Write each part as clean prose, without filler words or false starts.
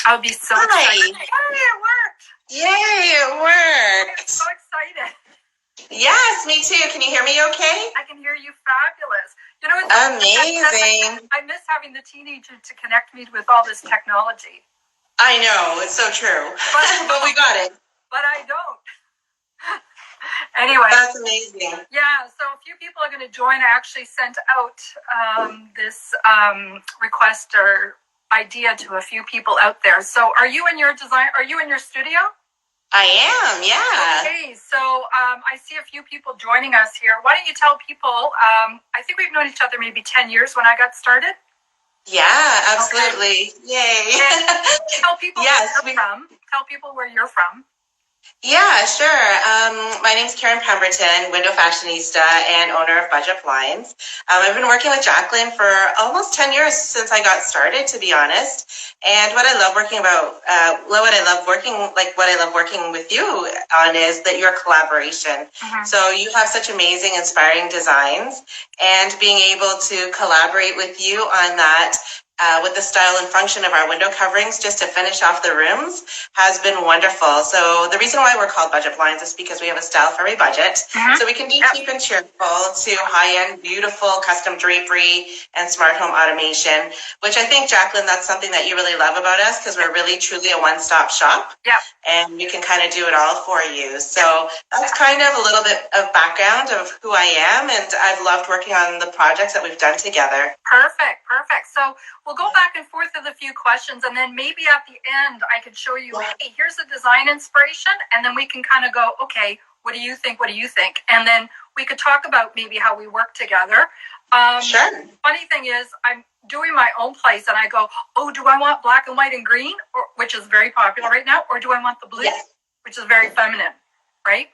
I would be so excited. Hey, it worked! Yay, it worked! I'm so excited. Yes, me too. Can you hear me okay? I can hear you fabulous. You know, it's amazing. I miss having the teenager to connect me with all this technology. I know, it's so true. But we got it. But I don't. Anyway. That's amazing. Yeah, so a few people are going to join. I actually sent out this request or idea to a few people out there. So are you in your studio? I am, yeah. Okay, so I see a few people joining us here. Why don't you tell people, I think we've known each other maybe 10 years when I got started. Yeah, absolutely. Okay. Yay. Tell people where you're from. Tell people where you're from. Yeah, sure. My name's Pemberton, window fashionista and owner of Budget Blinds. I've been working with Jacklynn for almost 10 years since I got started, to be honest. And what I love working with you on is that your collaboration. Mm-hmm. So you have such amazing, inspiring designs, and being able to collaborate with you on that with the style and function of our window coverings just to finish off the rooms has been wonderful. So the reason why we're called Budget Blinds is because we have a style for every budget. Mm-hmm. So we can be cheap and cheerful to high-end, beautiful custom drapery and smart home automation, which I think, Jacklynn, that's something that you really love about us because we're really truly a one-stop shop. Yeah. And we can kind of do it all for you. So that's kind of a little bit of background of who I am, and I've loved working on the projects that we've done together. Perfect. So we'll go back and forth with a few questions, and then maybe at the end I could show you, hey, here's a design inspiration, and then we can kind of go, okay, what do you think? And then we could talk about maybe how we work together. Sure. Funny thing is, I'm doing my own place, and I go, oh, do I want black and white and green, which is very popular right now, or do I want the blue, which is very feminine, right?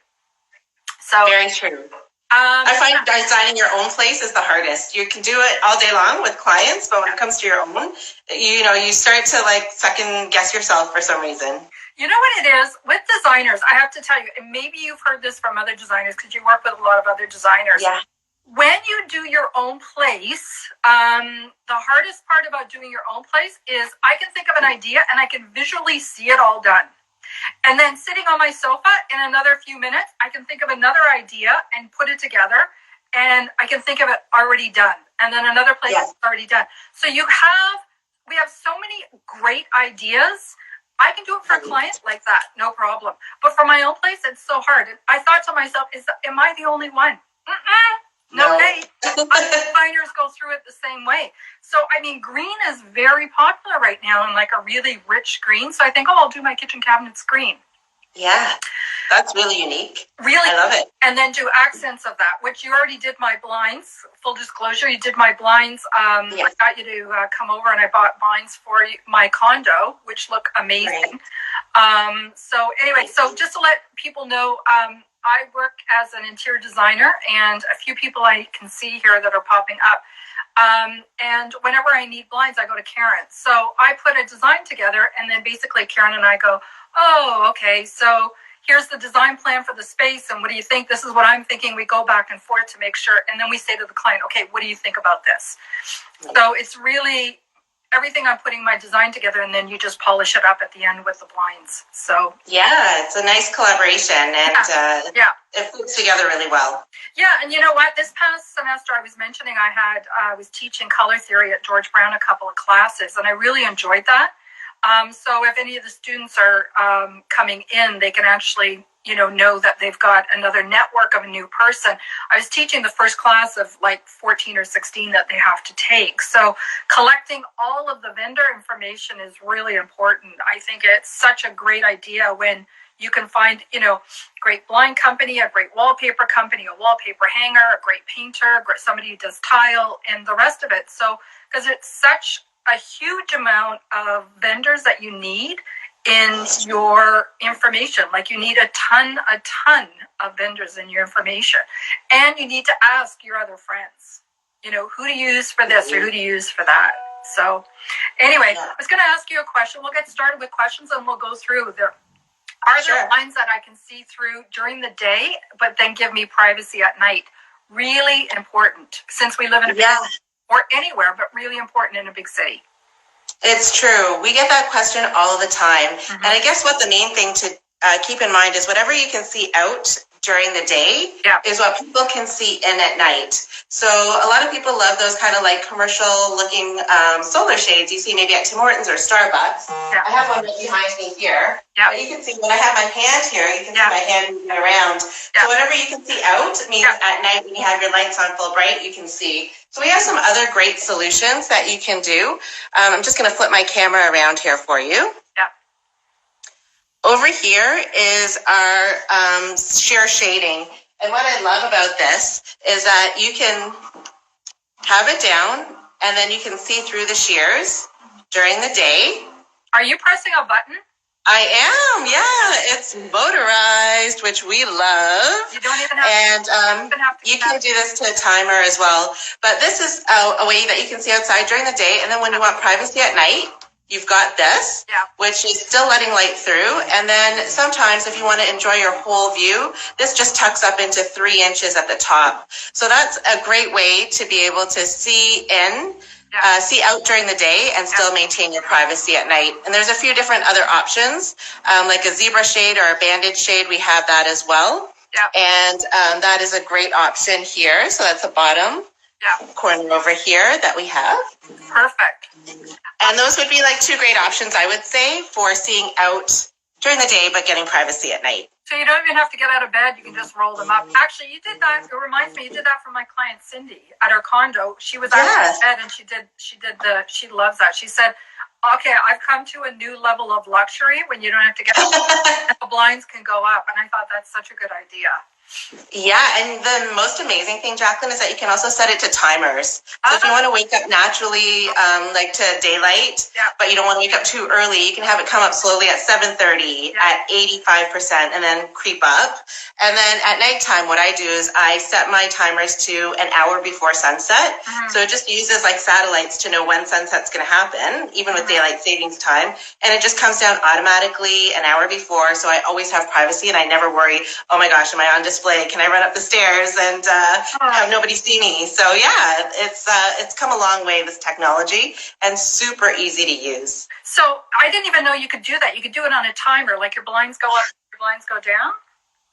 So very true. I find designing your own place is the hardest. You can do it all day long with clients, but when it comes to your own, you start to second guess yourself for some reason. You know what it is? With designers, I have to tell you, and maybe you've heard this from other designers because you work with a lot of other designers. Yeah. When you do your own place, the hardest part about doing your own place is I can think of an idea and I can visually see it all done. And then sitting on my sofa in another few minutes, I can think of another idea and put it together, and I can think of it already done. And then another place is already done. So we have so many great ideas. I can do it for a client like that, no problem. But for my own place, it's so hard. And I thought to myself, am I the only one? No way. Other designers go through it the same way. So, green is very popular right now, and a really rich green. So I think, I'll do my kitchen cabinets green. Yeah, that's really unique. Really, I love it. And then do accents of that, which you already did my blinds. Full disclosure, you did my blinds. I got you to come over, and I bought blinds for my condo, which look amazing. Right. So just to let people know, I work as an interior designer, and a few people I can see here that are popping up. And whenever I need blinds, I go to Karen. So I put a design together, and then basically Karen and I go, oh, okay, so here's the design plan for the space, and what do you think? This is what I'm thinking. We go back and forth to make sure, and then we say to the client, okay, what do you think about this? So it's really everything. I'm putting my design together, and then you just polish it up at the end with the blinds. So yeah, it's a nice collaboration, and it fits together really well. Yeah, and you know what? This past semester, I was mentioning I was teaching color theory at George Brown, a couple of classes, and I really enjoyed that. So if any of the students are coming in, they can actually know that they've got another network of a new person. I was teaching the first class of 14 or 16 that they have to take. So collecting all of the vendor information is really important. I think it's such a great idea when you can find, great blind company, a great wallpaper company, a wallpaper hanger, a great painter, somebody who does tile, and the rest of it. So, because it's such a huge amount of vendors that you need in your information. You need a ton of vendors in your information. And you need to ask your other friends, who to use for this or who to use for that. So anyway, I was going to ask you a question. We'll get started with questions and we'll go through there. Are there lines that I can see through during the day, but then give me privacy at night? Really important, since we live in a big, or anywhere, but really important in a big city. It's true. We get that question all the time. And I guess what the main thing to keep in mind is whatever you can see out during the day is what people can see in at night. So a lot of people love those kind of like commercial looking solar shades you see maybe at Tim Hortons or Starbucks. I have one right behind me here. But you can see when I have my hand here, you can see my hand moving around. So whatever you can see out means at night when you have your lights on full bright, you can see. So we have some other great solutions that you can do. I'm just going to flip my camera around here for you. Over here is our sheer shading. And what I love about this is that you can have it down and then you can see through the shears during the day. Are you pressing a button? I am, yeah. It's motorized, which we love. You don't even have you can do this to a timer as well. But this is a way that you can see outside during the day. And then when you want privacy at night, you've got this, which is still letting light through. And then sometimes if you want to enjoy your whole view, this just tucks up into 3 inches at the top. So that's a great way to be able to see in, see out during the day and still maintain your privacy at night. And there's a few different other options, like a zebra shade or a bandage shade. We have that as well. And that is a great option here. So that's the bottom corner over here that we have. Perfect. And those would be like 2 great options, I would say, for seeing out during the day, but getting privacy at night. So you don't even have to get out of bed. You can just roll them up. Actually, you did that. It reminds me, you did that for my client, Cindy, at her condo. She was out of bed and she loves that. She said, okay, I've come to a new level of luxury when you don't have to get out and the blinds can go up. And I thought that's such a good idea. Yeah, and the most amazing thing, Jacklynn, is that you can also set it to timers. So if you want to wake up naturally, like to daylight, but you don't want to wake up too early, you can have it come up slowly at 7:30, at 85%, and then creep up. And then at nighttime, what I do is I set my timers to an hour before sunset. So it just uses like satellites to know when sunset's going to happen, even with daylight savings time. And it just comes down automatically an hour before. So I always have privacy and I never worry, oh my gosh, am I on display? Can I run up the stairs and have nobody see me? So yeah, it's come a long way, this technology, and super easy to use. So I didn't even know you could do that. You could do it on a timer, like your blinds go up, your blinds go down?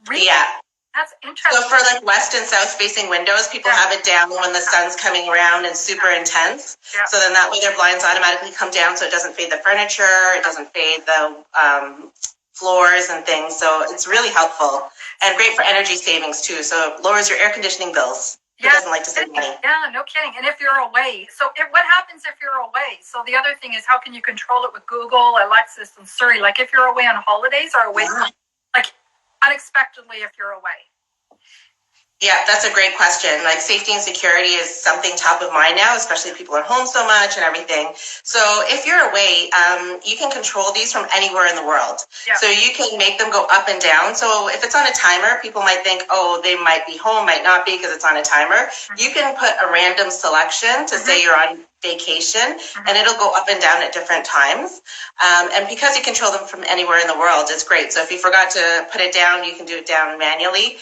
Really? Yeah. That's interesting. So for like west and south facing windows, people have it down when the sun's coming around and super intense. So then that way their blinds automatically come down so it doesn't fade the furniture, it doesn't fade the floors and things. So it's really helpful and great for energy savings too. So it lowers your air conditioning bills. Who doesn't like to save money? Yeah, no kidding. And if you're away, so what happens if you're away? So the other thing is, how can you control it with Google, Alexa, and Siri? Like if you're away on holidays or away, like unexpectedly if you're away. Yeah, that's a great question. Like safety and security is something top of mind now, especially if people are home so much and everything. So if you're away, you can control these from anywhere in the world. So you can make them go up and down. So if it's on a timer, people might think, oh, they might be home, might not be because it's on a timer. You can put a random selection to say you're on vacation and it'll go up and down at different times. And because you control them from anywhere in the world, it's great. So if you forgot to put it down, you can do it down manually.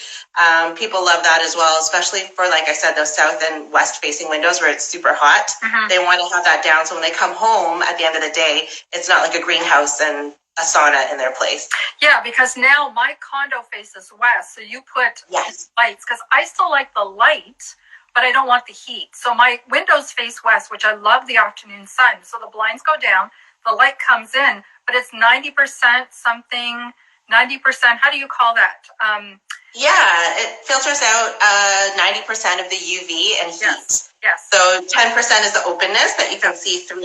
People love that as well, especially for, like I said, those south and west facing windows where it's super hot. They want to have that down so when they come home at the end of the day, it's not like a greenhouse and a sauna in their place. Yeah, because now my condo faces west, so you put lights, because I still like the light, but I don't want the heat. So my windows face west, which I love the afternoon sun. So the blinds go down, the light comes in, but it's 90% something, 90%, how do you call that? Yeah, it filters out 90% of the UV and heat. So 10% is the openness that you can see through.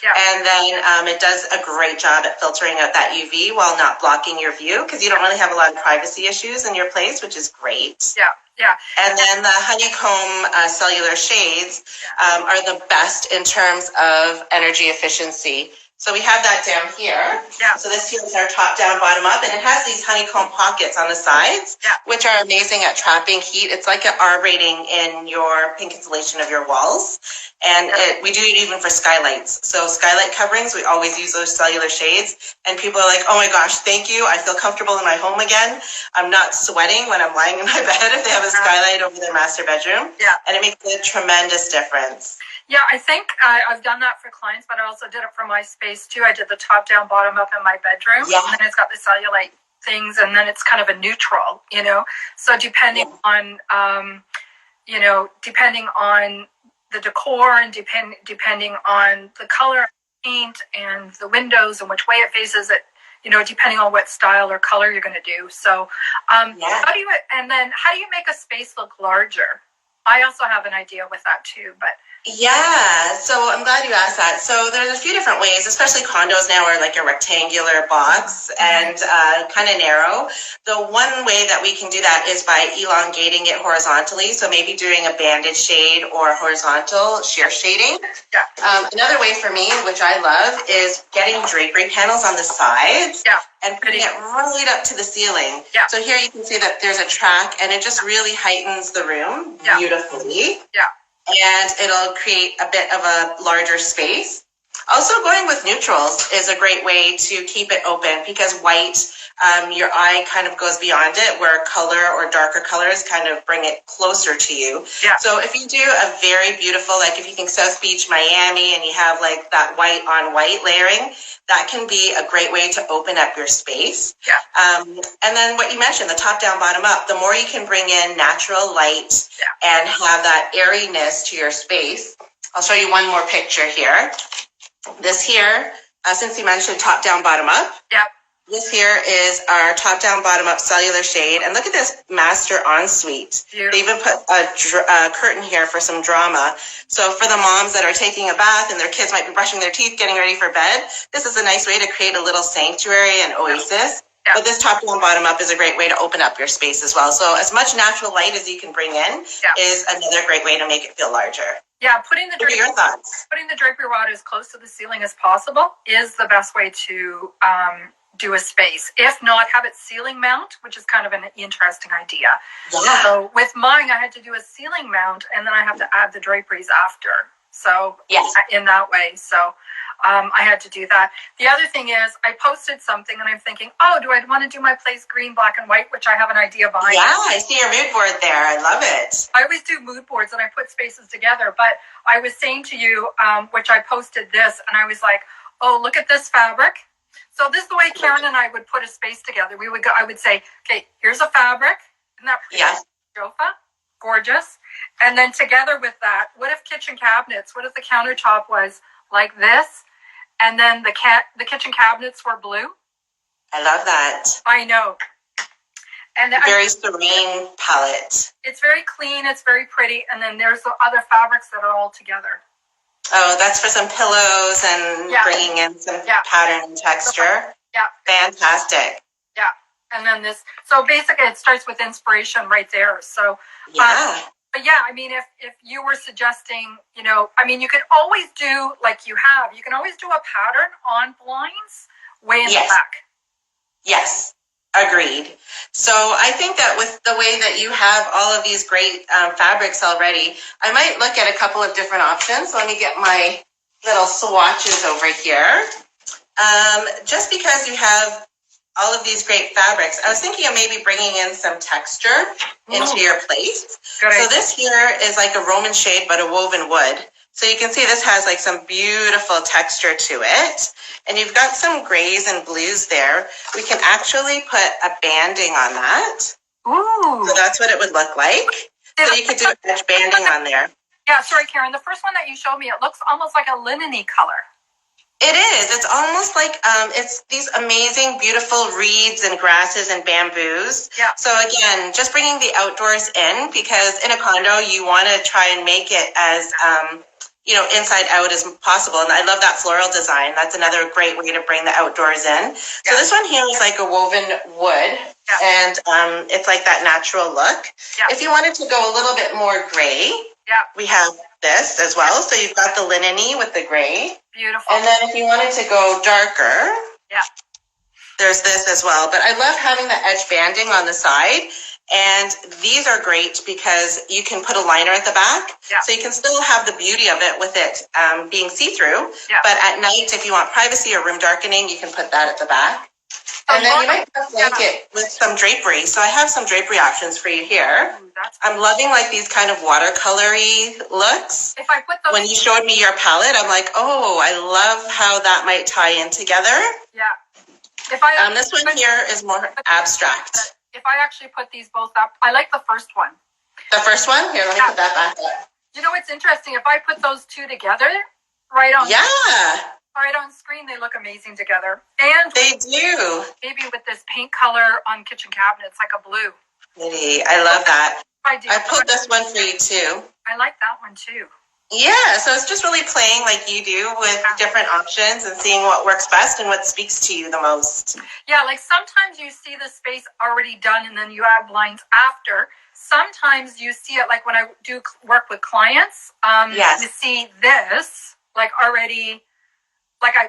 And then it does a great job at filtering out that UV while not blocking your view, because you don't really have a lot of privacy issues in your place, which is great. And then the honeycomb cellular shades are the best in terms of energy efficiency. So we have that down here. Yeah. So this here is our top down, bottom up, and it has these honeycomb pockets on the sides, which are amazing at trapping heat. It's like an R rating in your pink insulation of your walls. And we do it even for skylights. So skylight coverings, we always use those cellular shades. And people are like, oh my gosh, thank you. I feel comfortable in my home again. I'm not sweating when I'm lying in my bed if they have a skylight over their master bedroom. Yeah. And it makes a tremendous difference. Yeah, I think I've done that for clients, but I also did it for my space too. I did the top down, bottom up in my bedroom. Yeah. And then it's got the cellulite things, and then it's kind of a neutral, you know. So depending on, depending on the decor and depending on the color paint and the windows and which way it faces it, you know, depending on what style or color you're going to do. So how do you make a space look larger? I also have an idea with that too, but yeah, so I'm glad you asked that. So there's a few different ways, especially condos now are like a rectangular box and kind of narrow. The one way that we can do that is by elongating it horizontally. So maybe doing a banded shade or horizontal sheer shading. Yeah. Another way for me, which I love, is getting drapery panels on the sides. Yeah. And putting it right up to the ceiling. Yeah. So here you can see that there's a track, and it just really heightens the room beautifully. Yeah. And it'll create a bit of a larger space. Also, going with neutrals is a great way to keep it open, because white, your eye kind of goes beyond it, where color or darker colors kind of bring it closer to you. Yeah. So if you do a very beautiful, like if you think South Beach, Miami, and you have like that white on white layering, that can be a great way to open up your space. Yeah. And then what you mentioned, the top down, bottom up, the more you can bring in natural light and have that airiness to your space. I'll show you one more picture here. This here, since you mentioned top down, bottom up. Yep. This here is our top down, bottom up cellular shade. And look at this master ensuite. Beautiful. They even put a curtain here for some drama. So for the moms that are taking a bath and their kids might be brushing their teeth, getting ready for bed, this is a nice way to create a little sanctuary and oasis. Yeah. But this top down, bottom up is a great way to open up your space as well. So as much natural light as you can bring in is another great way to make it feel larger. Yeah, putting the drapery rod as close to the ceiling as possible is the best way to do a space. If not, have it ceiling mount, which is kind of an interesting idea. Yeah. So with mine, I had to do a ceiling mount, and then I have to add the draperies after. So in that way, so I had to do that. The other thing is, I posted something, and I'm thinking, oh, do I want to do my place green, black, and white, which I have an idea behind. Yeah, I see your mood board there. I love it. I always do mood boards, and I put spaces together. But I was saying to you, which I posted this, and I was like, oh, look at this fabric. So this is the way Karen and I would put a space together. I would say, okay, here's a fabric. Isn't that pretty? Yes. Jofa? Gorgeous. And then together with that, what if kitchen cabinets? What if the countertop was like this? And then the kitchen cabinets were blue? I love that. I know. And very serene palette. It's very clean. It's very pretty. And then there's the other fabrics that are all together. Oh, that's for some pillows and bringing in some pattern and texture. Yeah. Fantastic. Yeah. And then this, so basically it starts with inspiration right there. So, but yeah, I mean, if you were suggesting, you know, I mean, you could always do like you can always do a pattern on blinds way in the back. Yes. Agreed. So I think that with the way that you have all of these great fabrics already, I might look at a couple of different options. Let me get my little swatches over here. Just because you have all of these great fabrics, I was thinking of maybe bringing in some texture into your place. So this here is like a Roman shade, but a woven wood. So you can see this has like some beautiful texture to it. And you've got some grays and blues there. We can actually put a banding on that. Ooh. So that's what it would look like. So you could do edge banding on there. Yeah, sorry, Karen. The first one that you showed me, it looks almost like a linen-y color. It is. It's almost like it's these amazing, beautiful reeds and grasses and bamboos. Yeah. So again, just bringing the outdoors in, because in a condo, you want to try and make it as inside out as possible. And I love that floral design. That's another great way to bring the outdoors in. So this one here is like a woven wood, and it's like that natural look. Yeah. If you wanted to go a little bit more gray, Yeah. We have this as well. So you've got the linen-y with the gray. Beautiful. And then if you wanted to go darker, yeah, there's this as well. But I love having the edge banding on the side. And these are great because you can put a liner at the back. Yeah. So you can still have the beauty of it with it being see-through. Yeah. But at night, if you want privacy or room darkening, you can put that at the back. And then you might like it with some drapery. So I have some drapery options for you here. Ooh, I'm loving like these kind of watercolory looks. If I put those, when you showed me your palette, I'm like, oh, I love how that might tie in together. Yeah. If I this one here is more abstract. If I actually put these both up, I like the first one. The first one? Here, let me put that back up. You know, it's interesting. If I put those two together, right on screen, they look amazing together. And they do. Maybe with this paint color on kitchen cabinets, like a blue. Pretty. I love that. I do. I pulled this one for you too. I like that one too. Yeah, so it's just really playing like you do with different options and seeing what works best and what speaks to you the most. Yeah, like sometimes you see the space already done and then you add blinds after. Sometimes you see it like when I do work with clients, you see this like already, like I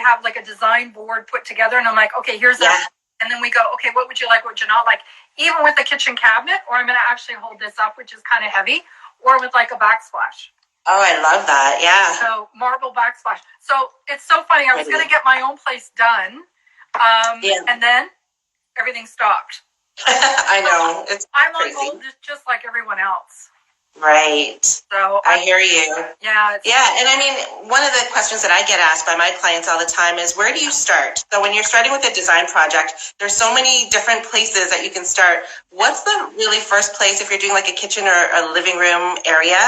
have like a design board put together and I'm like, okay, here's that. And then we go, okay, what would you like, what would you not like? Even with the kitchen cabinet, or I'm going to actually hold this up, which is kind of heavy, or with like a backsplash. Oh, I love that. Yeah. So marble backsplash. So it's so funny. I was going to get my own place done. And then everything stopped. I know. It's I'm crazy. on hold just like everyone else. Right. So I hear you. Yeah. Yeah. And I mean, one of the questions that I get asked by my clients all the time is, where do you start? So when you're starting with a design project, there's so many different places that you can start. What's the really first place if you're doing like a kitchen or a living room area?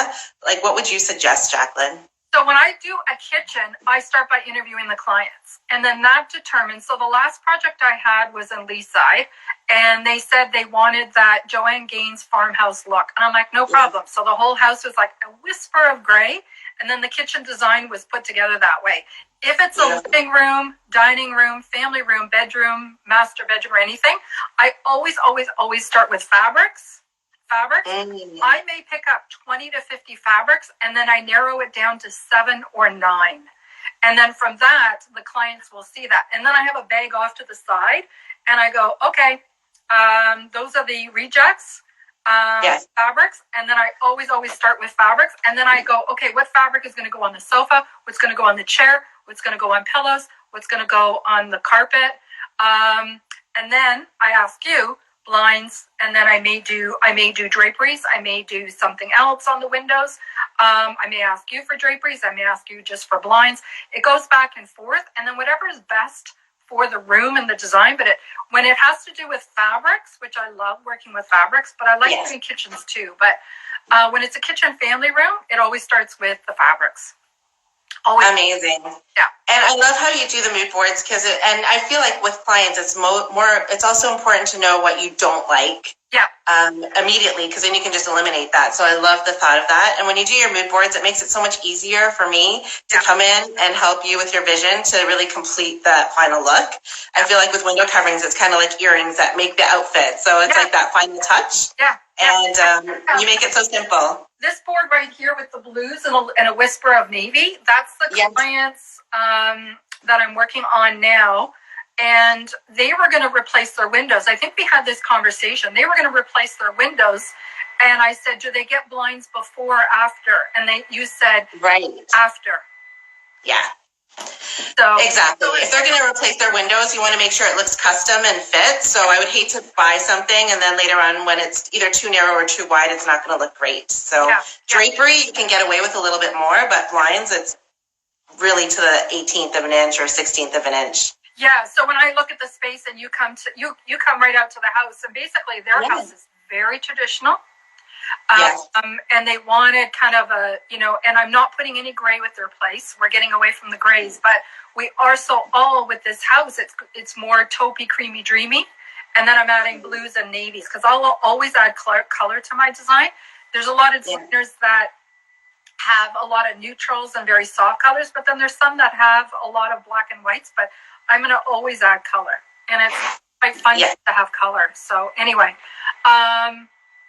Like, what would you suggest, Jacklynn? So when I do a kitchen, I start by interviewing the clients. And then that determines, so the last project I had was in Leaside, and they said they wanted that Joanne Gaines farmhouse look. And I'm like, no problem. So the whole house was like a whisper of gray, and then the kitchen design was put together that way. If it's a living room, dining room, family room, bedroom, master bedroom, or anything, I always start with fabrics. I may pick up 20 to 50 fabrics, and then I narrow it down to 7 or 9. And then from that, the clients will see that. And then I have a bag off to the side, and I go, okay, those are the rejects, fabrics. And then I always start with fabrics. And then I go, okay, what fabric is going to go on the sofa? What's going to go on the chair? What's going to go on pillows? What's going to go on the carpet? And then I ask you, blinds, and then I may do draperies. I may do something else on the windows. I may ask you for draperies. I may ask you just for blinds. It goes back and forth, and then whatever is best for the room and the design. But when it has to do with fabrics, which I love working with fabrics, but I like doing kitchens too. But when it's a kitchen family room, it always starts with the fabrics. Always. Amazing. Yeah. And I love how you do the mood boards and I feel like with clients, it's it's also important to know what you don't like. Yeah. Immediately, because then you can just eliminate that. So I love the thought of that. And when you do your mood boards, it makes it so much easier for me to come in and help you with your vision to really complete that final look. I feel like with window coverings, it's kind of like earrings that make the outfit. So it's like that final touch. Yeah. And you make it so simple. This board right here with the blues and a whisper of navy, that's the clients that I'm working on now. And they were going to replace their windows. I think we had this conversation. They were going to replace their windows. And I said, do they get blinds before or after? And you said, after. Yeah. So exactly. If they're going to replace their windows, you want to make sure it looks custom and fits. So I would hate to buy something and then later on when it's either too narrow or too wide, it's not going to look great. So drapery, you can get away with a little bit more, but blinds, it's really to the 18th of an inch or 16th of an inch. Yeah. So when I look at the space and you come right out to the house, and basically their house is very traditional. And they wanted kind of and I'm not putting any gray with their place. We're getting away from the grays, but we are so all with this house. It's more taupey, creamy, dreamy. And then I'm adding blues and navies because I'll always add color to my design. There's a lot of designers that have a lot of neutrals and very soft colors, but then there's some that have a lot of black and whites, but I'm going to always add color. And it's quite fun to have color. So anyway,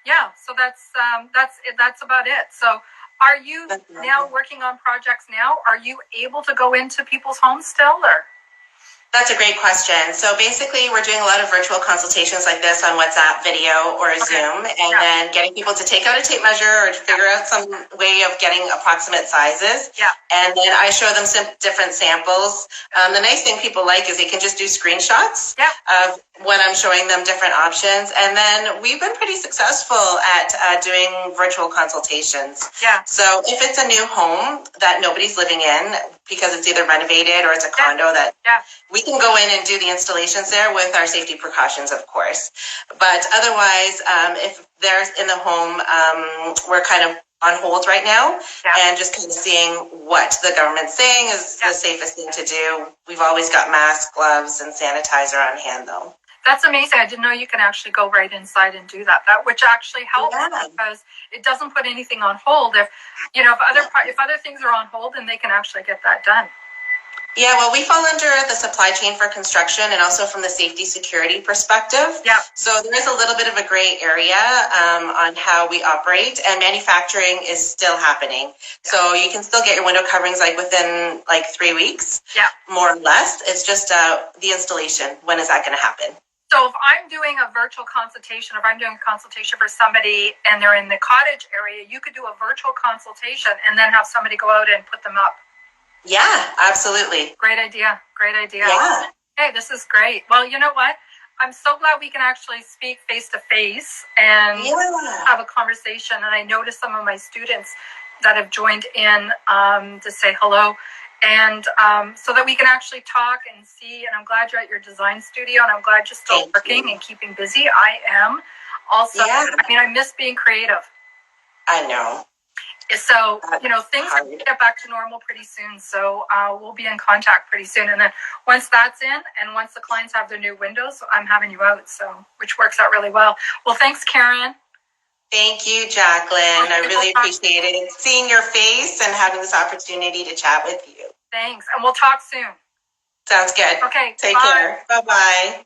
Yeah, so that's about it. So are you now working on projects now? Are you able to go into people's homes still, or? That's a great question. So basically, we're doing a lot of virtual consultations like this on WhatsApp video or Zoom, and then getting people to take out a tape measure or to figure out some way of getting approximate sizes. Yeah. And then I show them some different samples. The nice thing people like is they can just do screenshots of when I'm showing them different options. And then we've been pretty successful at doing virtual consultations. Yeah. So if it's a new home that nobody's living in because it's either renovated or it's a condo that we can go in and do the installations there with our safety precautions, of course. But otherwise, if they're in the home, we're kind of on hold right now and just kind of seeing what the government's saying is the safest thing to do. We've always got masks, gloves, and sanitizer on hand, though. That's amazing. I didn't know you can actually go right inside and do that. Which actually helps because it doesn't put anything on hold. If other things are on hold, then they can actually get that done. Yeah, well, we fall under the supply chain for construction and also from the safety security perspective. Yeah. So there is a little bit of a gray area on how we operate, and manufacturing is still happening. Yeah. So you can still get your window coverings within 3 weeks, more or less. It's just the installation. When is that going to happen? So if I'm doing a virtual consultation, if I'm doing a consultation for somebody and they're in the cottage area, you could do a virtual consultation and then have somebody go out and put them up. Yeah, absolutely. Great idea. Great idea. Yeah. Hey, this is great. Well, you know what? I'm so glad we can actually speak face to face and have a conversation. And I noticed some of my students that have joined in to say hello. And so that we can actually talk and see. And I'm glad you're at your design studio, and I'm glad you're still working and keeping busy. I am also. I mean, I miss being creative. I know. So, things are going to get back to normal pretty soon. So we'll be in contact pretty soon. And then once that's in and once the clients have their new windows, I'm having you out. So, which works out really well. Well, thanks, Karen. Thank you, Jacklynn. I really appreciated seeing your face and having this opportunity to chat with you. Thanks. And we'll talk soon. Sounds good. Okay. Take care. Bye-bye.